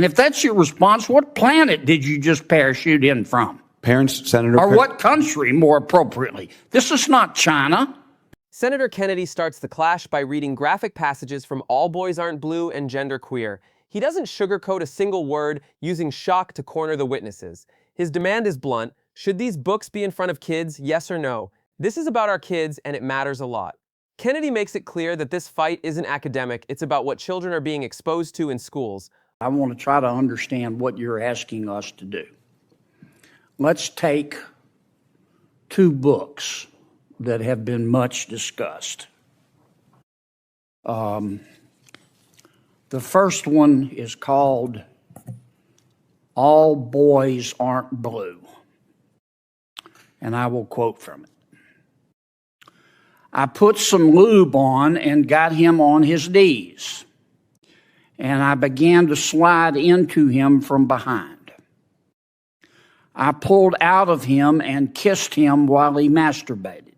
And if that's your response, what planet did you just parachute in from? Parents, Senator... Or what country, more appropriately? This is not China. Senator Kennedy starts the clash by reading graphic passages from All Boys Aren't Blue and Genderqueer. He doesn't sugarcoat a single word, using shock to corner the witnesses. His demand is blunt. Should these books be in front of kids, yes or no? This is about our kids, and it matters a lot. Kennedy makes it clear that this fight isn't academic, it's about what children are being exposed to in schools. I want to try to understand what you're asking us to do. Let's take two books that have been much discussed. The first one is called All Boys Aren't Blue, and I will quote from it. I put some lube on and got him on his knees, and I began to slide into him from behind. I pulled out of him and kissed him while he masturbated.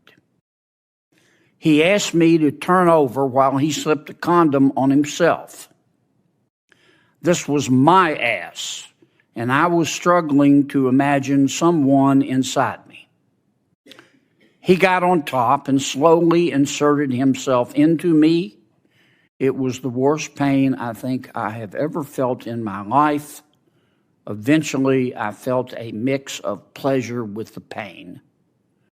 He asked me to turn over while he slipped a condom on himself. This was my ass, and I was struggling to imagine someone inside me. He got on top and slowly inserted himself into me. It was the worst pain I think I have ever felt in my life. Eventually, I felt a mix of pleasure with the pain.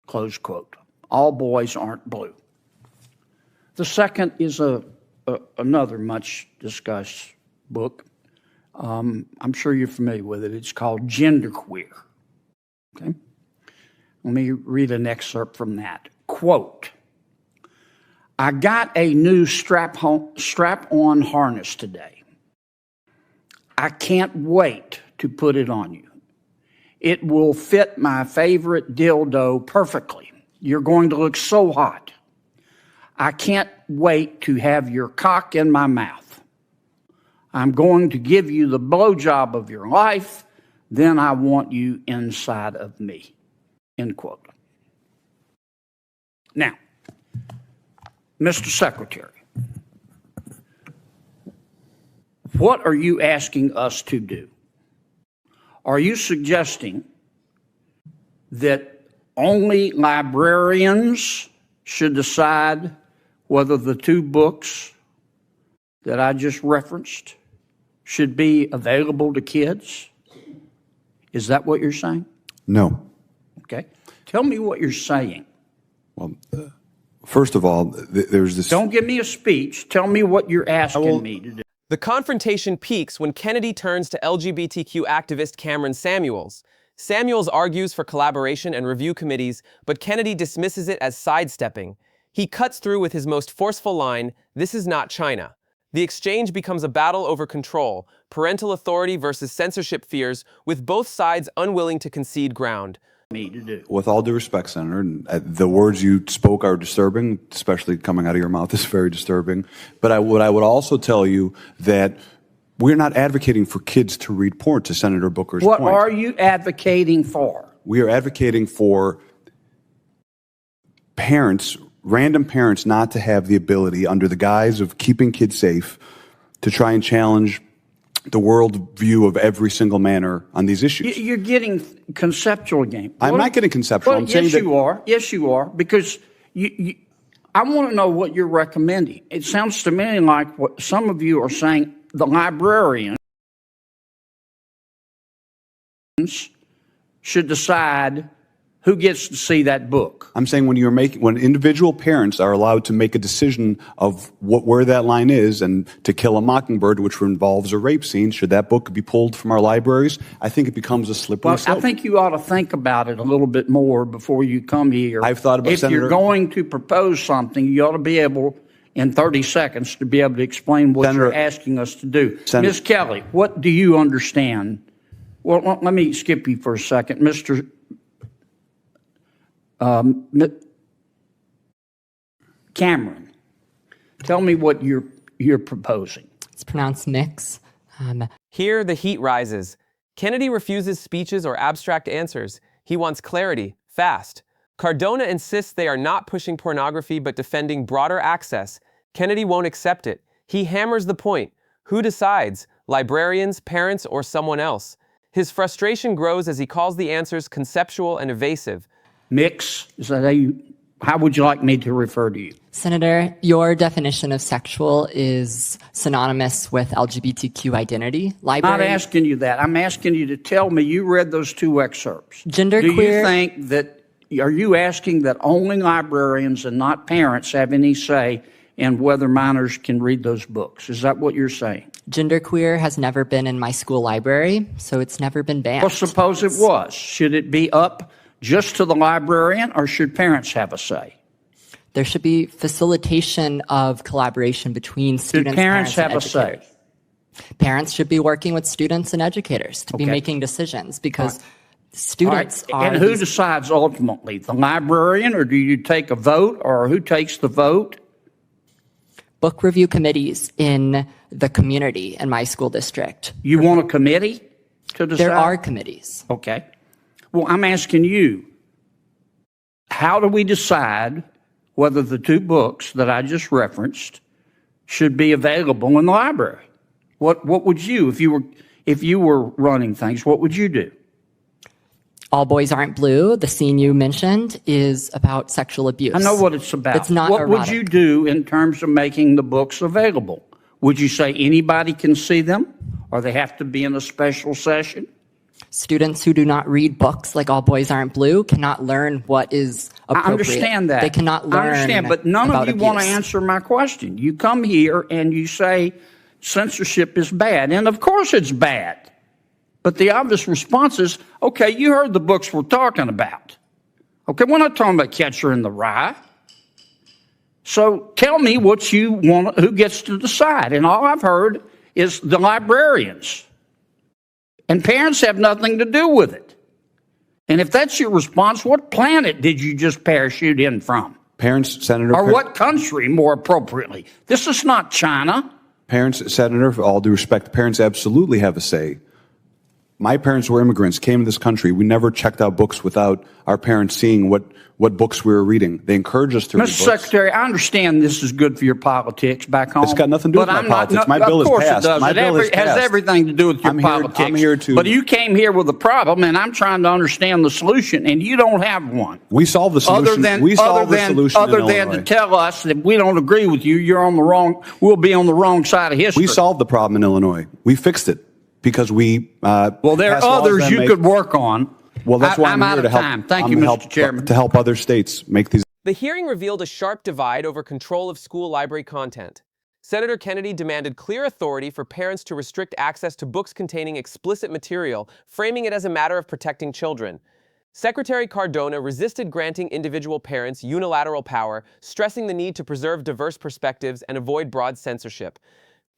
Close quote. All Boys Aren't Blue. The second is another much discussed book. I'm sure you're familiar with it. It's called Genderqueer. Okay? Let me read an excerpt from that. Quote, I got a new strap-on harness today. I can't wait to put it on you. It will fit my favorite dildo perfectly. You're going to look so hot. I can't wait to have your cock in my mouth. I'm going to give you the blowjob of your life. Then I want you inside of me. End quote. Now, Mr. Secretary, what are you asking us to do? Are you suggesting that only librarians should decide whether the two books that I just referenced should be available to kids? Is that what you're saying? No. Okay. Tell me what you're saying. Well, first of all, there's this... Don't give me a speech. Tell me what you're asking me to do. The confrontation peaks when Kennedy turns to LGBTQ activist Cameron Samuels. Samuels argues for collaboration and review committees, but Kennedy dismisses it as sidestepping. He cuts through with his most forceful line, "This is not China." The exchange becomes a battle over control, parental authority versus censorship fears, with both sides unwilling to concede ground. Me to do. With all due respect, Senator, the words you spoke are disturbing, especially coming out of your mouth is very disturbing. But I would also tell you that we're not advocating for kids to read porn, to Senator Booker's point. What are you advocating for? We are advocating for parents, random parents, not to have the ability, under the guise of keeping kids safe, to try and challenge the world view of every single manner on these issues. You're getting conceptual game. I'm not getting conceptual. I'm saying yes, you are. Yes, you are. Because I want to know what you're recommending. It sounds to me like what some of you are saying, the librarians should decide who gets to see that book. I'm saying when individual parents are allowed to make a decision of where that line is, and To Kill a Mockingbird, which involves a rape scene, should that book be pulled from our libraries? I think it becomes a slippery slope. I think you ought to think about it a little bit more before you come here. I've thought about it, Senator. If you're going to propose something, you ought to be able, in 30 seconds, to be able to explain what Senator, you're asking us to do. Ms. Kelly, what do you understand? Well, let me skip you for a second. Mr. Cameron, tell me what you're proposing. It's pronounced Nix. Here, the heat rises. Kennedy refuses speeches or abstract answers. He wants clarity, fast. Cardona insists they are not pushing pornography but defending broader access. Kennedy won't accept it. He hammers the point. Who decides? Librarians, parents, or someone else? His frustration grows as he calls the answers conceptual and evasive. Mix, is that how would you like me to refer to you? Senator, your definition of sexual is synonymous with LGBTQ identity. I'm not asking you that. I'm asking you to tell me you read those two excerpts. Genderqueer. Do you think that, are you asking that only librarians and not parents have any say in whether minors can read those books? Is that what you're saying? Genderqueer has never been in my school library, so it's never been banned. Well, suppose it was. Should it be up just to the librarian, or should parents have a say? There should be facilitation of collaboration between students. Should parents have and a say? Parents should be working with students and educators to be Okay. making decisions, because students All right. are. And who decides ultimately? The librarian, or do you take a vote, or who takes the vote? Book review committees in the community in my school district. You want a committee to decide? There are committees. Okay. Well, I'm asking you, how do we decide whether the two books that I just referenced should be available in the library? What would you, if you were running things, what would you do? All Boys Aren't Blue, the scene you mentioned, is about sexual abuse. I know what it's about. It's not What erotic. would you do in terms of making the books available? Would you say anybody can see them, or they have to be in a special session? Students who do not read books like All Boys Aren't Blue cannot learn what is appropriate. I understand that. They cannot learn. I understand, but none of you want to abuse. answer my question. You come here and you say censorship is bad, and of course it's bad. But the obvious response is, okay, you heard the books we're talking about. Okay, we're not talking about Catcher in the Rye. So tell me what you want, who gets to decide. And all I've heard is the librarians. And parents have nothing to do with it. And if that's your response, what planet did you just parachute in from? Parents, Senator. Or what country, more appropriately? This is not China. Parents, Senator, for all due respect, parents absolutely have a say. My parents were immigrants, came to this country. We never checked out books without our parents seeing what books we were reading. They encouraged us to read books. Mr. Secretary, I understand this is good for your politics back home. It's got nothing to do with my politics. My bill is passed. Of course it does. My bill is It has passed. everything to do with your politics. I'm here to. But you came here with a problem, and I'm trying to understand the solution, and you don't have one. We solved the solution. Other than to tell us that we don't agree with you, you're on the wrong. We'll be on the wrong side of history. We solved the problem in Illinois. We fixed it because we. Well, there are others you could work on. Well, that's why I'm out here of to help. time. Thank you, Mr. Chairman. To help other states make these. The hearing revealed a sharp divide over control of school library content. Senator Kennedy demanded clear authority for parents to restrict access to books containing explicit material, framing it as a matter of protecting children. Secretary Cardona resisted granting individual parents unilateral power, stressing the need to preserve diverse perspectives and avoid broad censorship.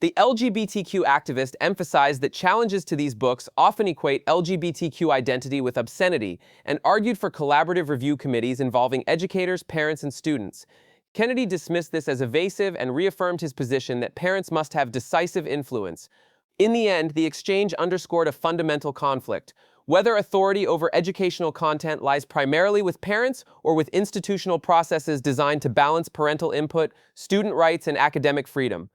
The LGBTQ activist emphasized that challenges to these books often equate LGBTQ identity with obscenity and argued for collaborative review committees involving educators, parents, and students. Kennedy dismissed this as evasive and reaffirmed his position that parents must have decisive influence. In the end, the exchange underscored a fundamental conflict: whether authority over educational content lies primarily with parents or with institutional processes designed to balance parental input, student rights, and academic freedom.